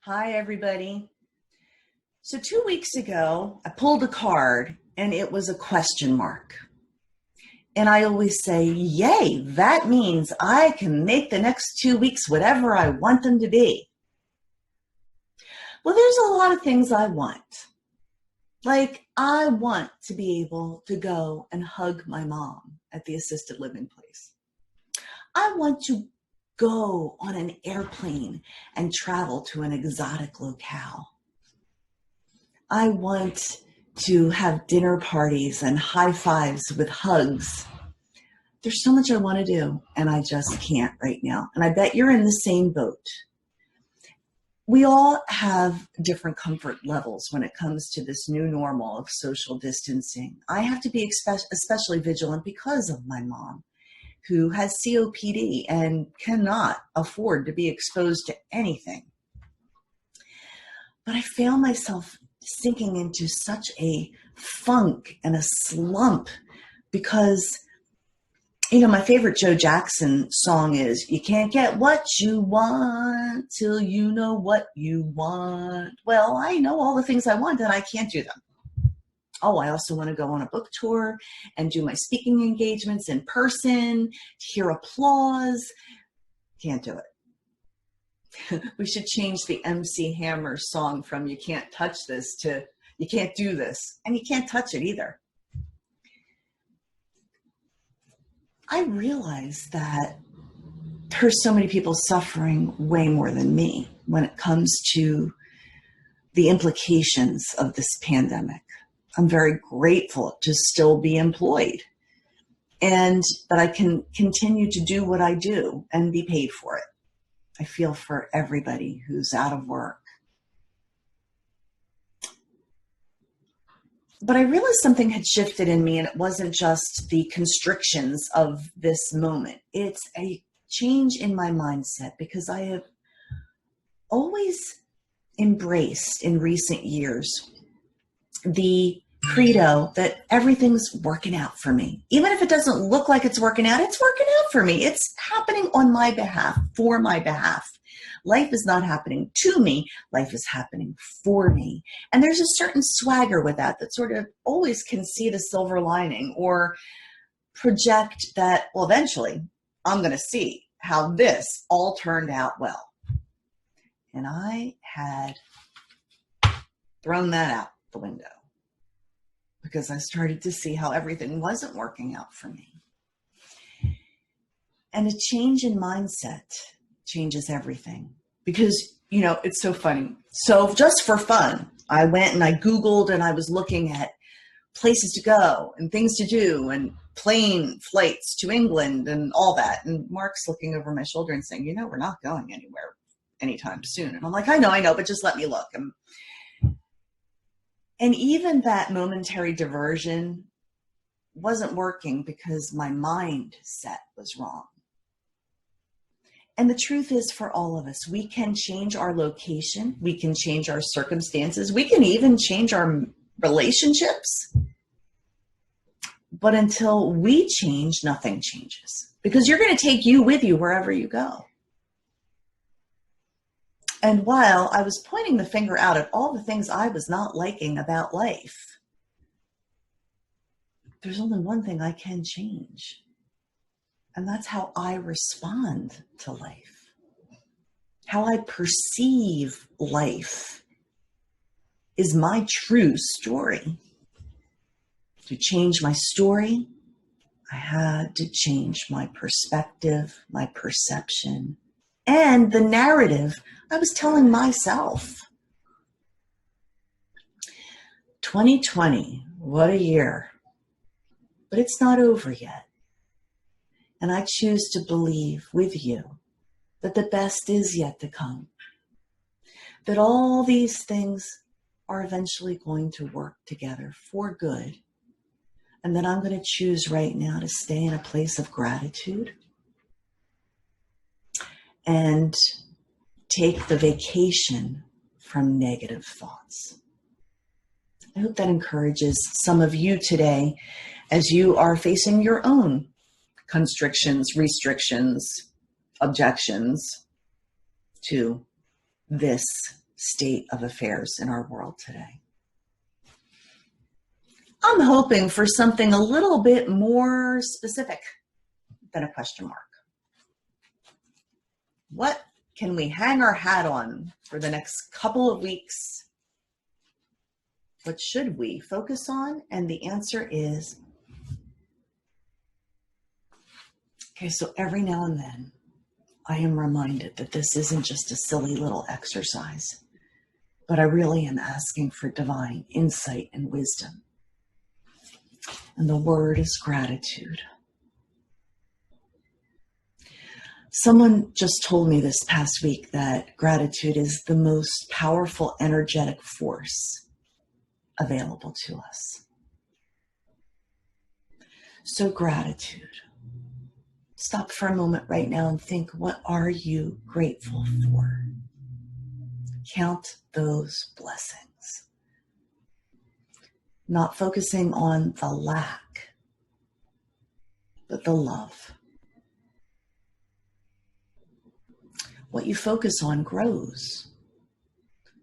Hi, everybody. So 2 weeks ago, I pulled a card and it was a question mark. And I always say, yay, that means I can make the next 2 weeks whatever I want them to be. Well, there's a lot of things I want. Like, I want to be able to go and hug my mom at the assisted living place. I want to go on an airplane and travel to an exotic locale. I want to have dinner parties and high fives with hugs. There's so much I want to do, and I just can't right now. And I bet you're in the same boat. We all have different comfort levels when it comes to this new normal of social distancing. I have to be especially vigilant because of my mom, who has COPD and cannot afford to be exposed to anything. But I found myself sinking into such a funk and a slump because, my favorite Joe Jackson song is, you can't get what you want till you know what you want. Well, I know all the things I want and I can't do them. Oh, I also want to go on a book tour and do my speaking engagements in person, hear applause. Can't do it. We should change the MC Hammer song from You Can't Touch This to You Can't Do This. And you can't touch it either. I realize that there's so many people suffering way more than me when it comes to the implications of this pandemic. I'm very grateful to still be employed and that I can continue to do what I do and be paid for it. I feel for everybody who's out of work. But I realized something had shifted in me, and it wasn't just the constrictions of this moment. It's a change in my mindset because I have always embraced in recent years the credo that everything's working out for me. Even if it doesn't look like it's working out for me. It's happening on my behalf, for my behalf. Life is not happening to me. Life is happening for me. And there's a certain swagger with that sort of always can see the silver lining or project that, well, eventually I'm going to see how this all turned out well. And I had thrown that out the window because I started to see how everything wasn't working out for me. And a change in mindset changes everything because, it's so funny. So just for fun, I went and I Googled and I was looking at places to go and things to do and plane flights to England and all that. And Mark's looking over my shoulder and saying, we're not going anywhere anytime soon. And I'm like, I know, but just let me look. And even that momentary diversion wasn't working because my mindset was wrong. And the truth is, for all of us, we can change our location. We can change our circumstances. We can even change our relationships. But until we change, nothing changes. Because you're going to take you with you wherever you go. And while I was pointing the finger out at all the things I was not liking about life, there's only one thing I can change. And that's how I respond to life, how I perceive life is my true story. To change my story, I had to change my perspective, my perception, and the narrative I was telling myself. 2020, what a year. But it's not over yet. And I choose to believe with you that the best is yet to come. That all these things are eventually going to work together for good. And that I'm going to choose right now to stay in a place of gratitude and take the vacation from negative thoughts. I hope that encourages some of you today as you are facing your own constrictions, restrictions, objections to this state of affairs in our world today. I'm hoping for something a little bit more specific than a question mark. What can we hang our hat on for the next couple of weeks? What should we focus on? And the answer is, okay, so every now and then, I am reminded that this isn't just a silly little exercise, but I really am asking for divine insight and wisdom. And the word is gratitude. Someone just told me this past week that gratitude is the most powerful energetic force available to us. So gratitude. Stop for a moment right now and think, what are you grateful for? Count those blessings. Not focusing on the lack, but the love. What you focus on grows.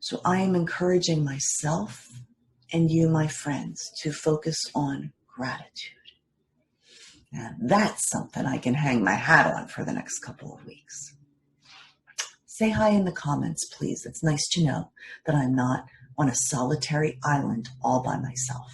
So I am encouraging myself and you, my friends, to focus on gratitude. And that's something I can hang my hat on for the next couple of weeks. Say hi in the comments, please. It's nice to know that I'm not on a solitary island all by myself.